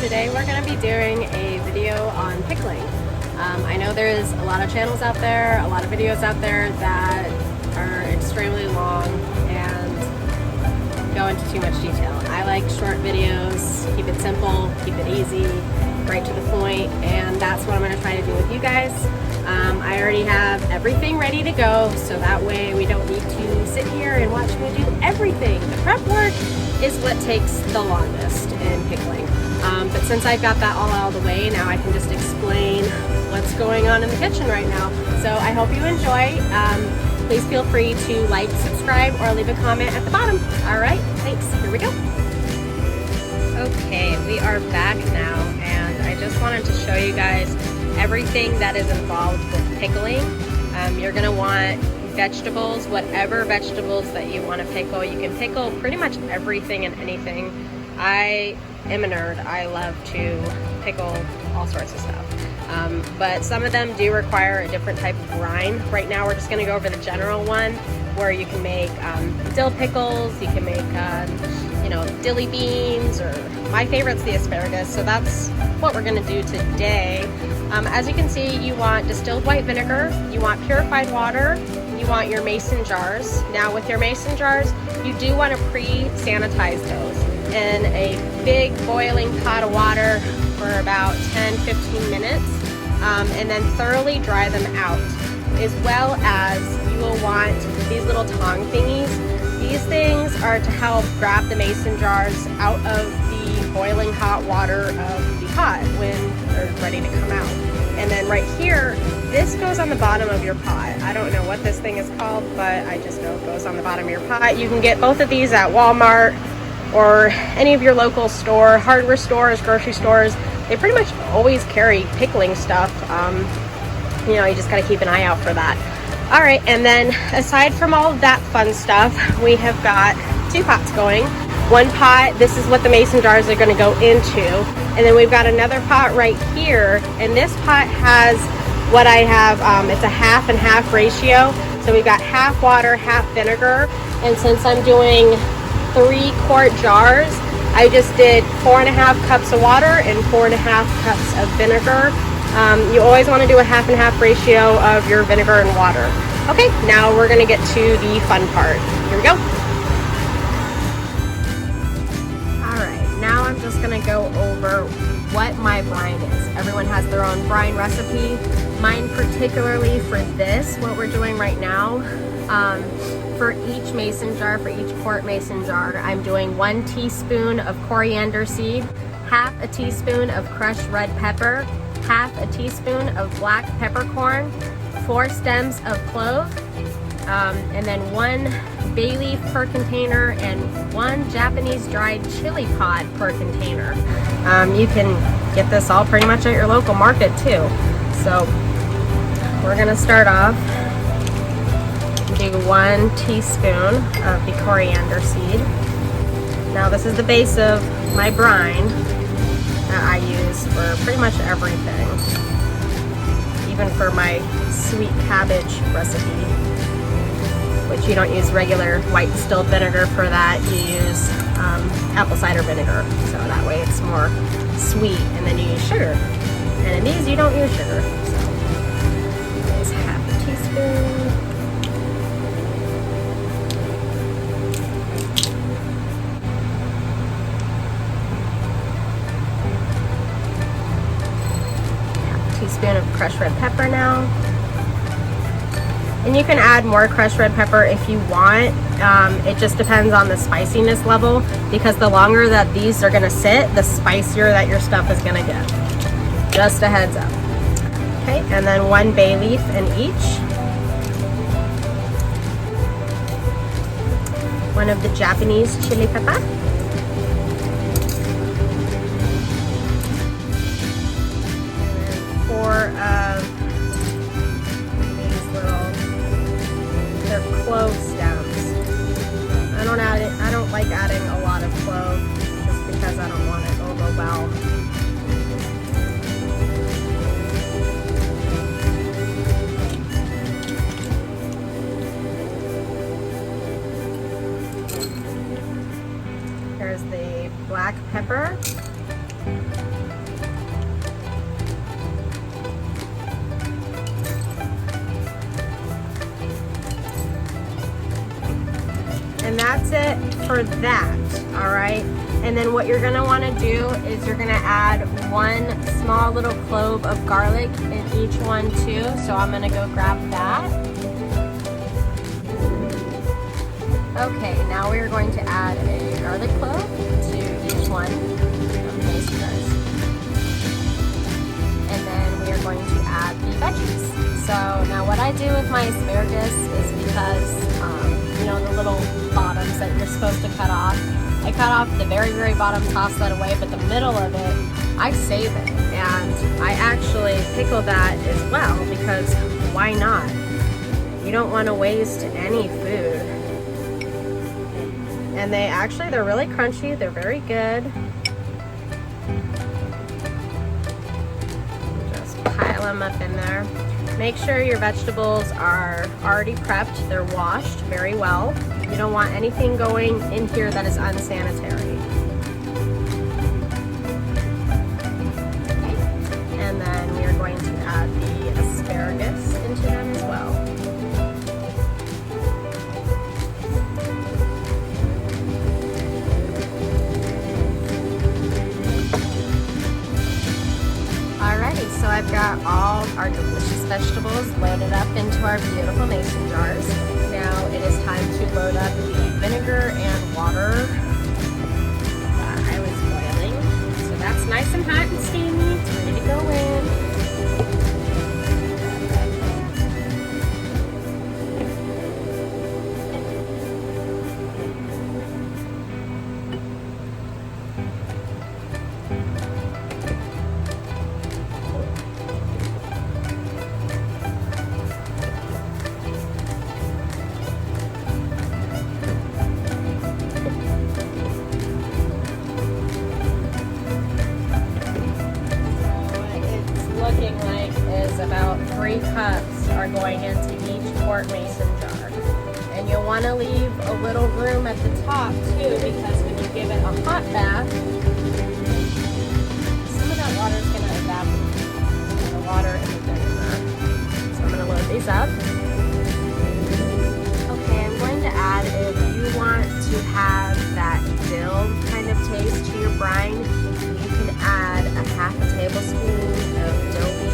Today we're going to be doing a video on pickling. I know there's a lot of channels out there, a lot of videos out there that are extremely long and go into too much detail. I like short videos, keep it simple, keep it easy, right to the point, and that's what I'm going to try to do with you guys. I already have everything ready to go, so that way we don't need to sit here and watch me do everything. The prep work is what takes the longest in pickling. But since I've got that all out of the way, now I can just explain what's going on in the kitchen right now. So I hope you enjoy. Please feel free to like, subscribe, or leave a comment at the bottom. All right, thanks. Here we go. Okay, we are back now, and I just wanted to show you guys everything that is involved with pickling. You're gonna want vegetables, whatever vegetables that you want to pickle. You can pickle pretty much everything and anything. I am a nerd. I love to pickle all sorts of stuff. But some of them do require a different type of brine. Right now we're just going to go over the general one where you can make dill pickles, you can make dilly beans, or my favorite's the asparagus, so that's what we're going to do today. As you can see, you want distilled white vinegar, you want purified water, you want your mason jars. Now with your mason jars, you do want to pre-sanitize those in a big boiling pot of water for about 10-15 minutes, and then thoroughly dry them out. As well as you will want these little tong thingies. These things are to help grab the mason jars out of the boiling hot water of the pot when they're ready to come out. And then right here, this goes on the bottom of your pot. I don't know what this thing is called, but I just know it goes on the bottom of your pot. You can get both of these at Walmart or any of your local store, hardware stores, grocery stores. They pretty much always carry pickling stuff. You just gotta keep an eye out for that. All right, and then aside from all of that fun stuff, we have got two pots going. One pot, this is what the mason jars are gonna go into. And then we've got another pot right here. And this pot has what I have, it's a half and half ratio. So we've got half water, half vinegar. And since I'm doing 3-quart jars, I just did 4.5 cups of water and 4.5 cups of vinegar. You always want to do a half and half ratio of your vinegar and water. Okay, now we're going to get to the fun part. Here we go. Alright, now I'm just going to go over what my brine is. Everyone has their own brine recipe. Mine particularly for this, what we're doing right now, for each mason jar, for each quart mason jar, I'm doing 1 teaspoon of coriander seed, half a teaspoon of crushed red pepper, half a teaspoon of black peppercorn, 4 stems of clove, and then 1 bay leaf per container, and 1 Japanese dried chili pod per container. You can get this all pretty much at your local market too. So we're gonna start off, do 1 teaspoon of the coriander seed. Now this is the base of my brine that I use for pretty much everything, even for my sweet cabbage recipe, which you don't use regular white distilled vinegar for that. You use apple cider vinegar, so that way it's more sweet, and then you use sugar. And in these you don't use sugar, so there's half a teaspoon. Teaspoon of crushed red pepper now, and you can add more crushed red pepper if you want. It just depends on the spiciness level, because the longer that these are going to sit, the spicier that your stuff is going to get. Just a heads up. Okay, and then 1 bay leaf in each, 1 of the Japanese chili pepper, of these they're clove stems. I don't like adding a lot of clove just because I don't want it to overwhelm. Here's the black pepper. that's it for that, all right? And then what you're gonna wanna do is you're gonna add one small little clove of garlic in each one too. So I'm gonna go grab that. Okay, now we are going to add a garlic clove to each one of the mason jars. And then we are going to add the veggies. So now what I do with my asparagus is because, you know, the little bottoms that you're supposed to cut off, I cut off the very, very bottom, toss that away, but the middle of it, I save it. And I actually pickle that as well because why not? You don't want to waste any food. And they're really crunchy, they're very good. Just pile them up in there. Make sure your vegetables are already prepped, they're washed very well. You don't want anything going in here that is unsanitary. Okay. And then we are going to add the asparagus into them as well. Alrighty, so I've got all our delicious vegetables loaded up into our beautiful mason jars. Now it is time to load up the vinegar and water that I was boiling. So that's nice and hot and steamy. It's ready to go in. About 3 cups are going into each quart mason jar. And you'll want to leave a little room at the top too, because when you give it a hot bath, some of that water is going to evaporate. The water and the vinegar. So I'm going to load these up. Okay, I'm going to add, if you want to have that dill kind of taste to your brine, you can add a half a tablespoon of dill wheat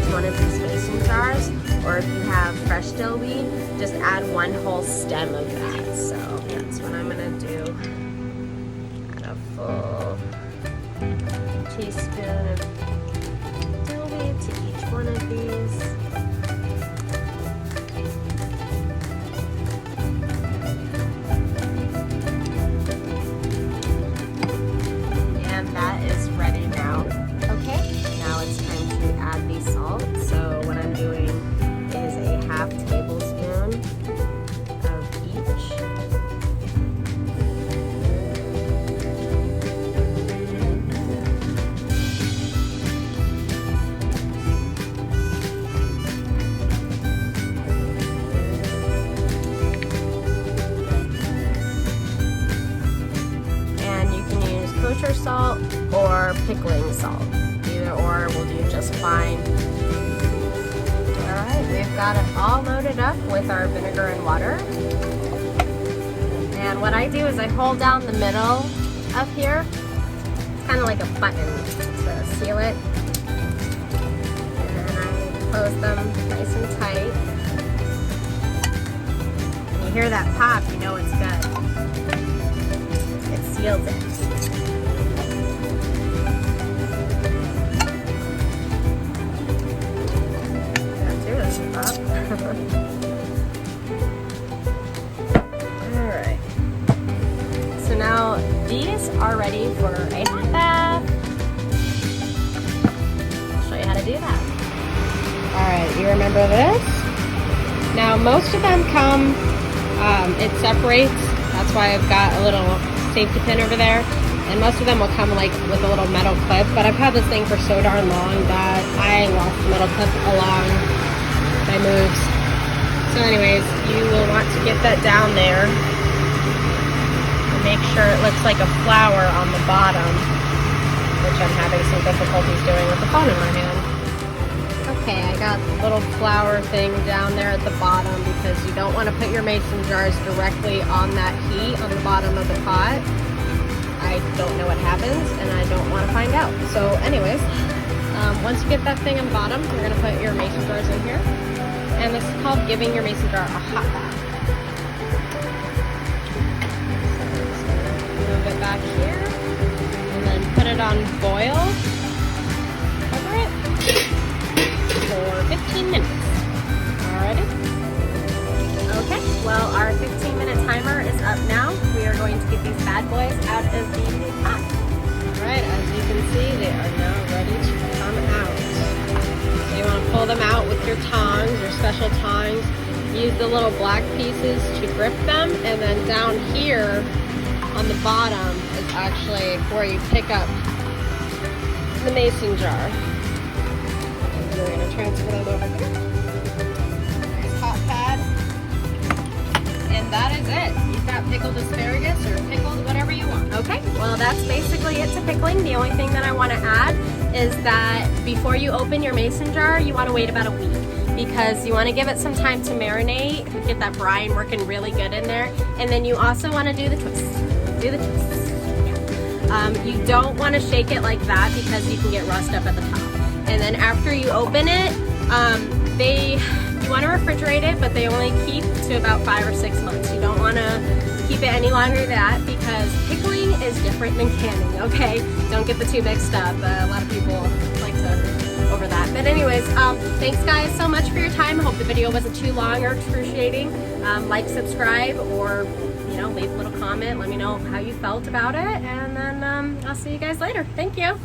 one of these mason jars, or if you have fresh dill wheat, just add 1 whole stem of that. So that's what I'm gonna do. Add a full teaspoon of dill wheat to each one of these. And that is ready now. Okay, now it's time to add the salt. So what I'm doing is a half tablespoon of each. And you can use kosher salt or pickling salt. Either or will do just fine. Alright, we've got it all loaded up with our vinegar and water. And what I do is I hold down the middle up here. It's kind of like a button to seal it. And I close them nice and tight. When you hear that pop, you know it's good. It seals it. Alright. So now these are ready for a hot bath. I'll show you how to do that. Alright, you remember this? Now most of them come, it separates. That's why I've got a little safety pin over there. And most of them will come like with a little metal clip. But I've had this thing for so darn long that I lost the metal clip along my moves. So anyways, you will want to get that down there and make sure it looks like a flower on the bottom, which I'm having some difficulties doing with the phone in my hand. Okay, I got the little flour thing down there at the bottom because you don't want to put your mason jars directly on that heat on the bottom of the pot. I don't know what happens and I don't want to find out. So anyways, once you get that thing on the bottom, you're going to put your mason jars in here. And this is called giving your mason jar a hot bath. So I'm just going to move it back here and then put it on boil. Cover it for 15 minutes. Alrighty. Okay, well our 15-minute timer is up now. We are going to get these bad boys out of the pot. Alright, as you can see, they are now ready to come out. So you want to pull them out with your tongs, your special tongs. Use the little black pieces to grip them, and then down here on the bottom is actually where you pick up the mason jar. We're going to transfer them over here. Nice hot pad. And that is it. You've got pickled asparagus or pickled whatever you want. Okay, well that's basically it to pickling. The only thing that I want to add is that before you open your mason jar, you want to wait about a week because you want to give it some time to marinate, get that brine working really good in there, and then you also want to do the twists. Do the twists. Yeah. You don't want to shake it like that because you can get rust up at the top. And then after you open it, you want to refrigerate it, but they only keep to about 5 or 6 months. You don't want to keep it any longer than that because pickling is different than canning, okay? Don't get the two mixed up. A lot of people like to over that. But anyways, thanks guys so much for your time. I hope the video wasn't too long or excruciating. Like, subscribe, or leave a little comment. Let me know how you felt about it, and then I'll see you guys later. Thank you.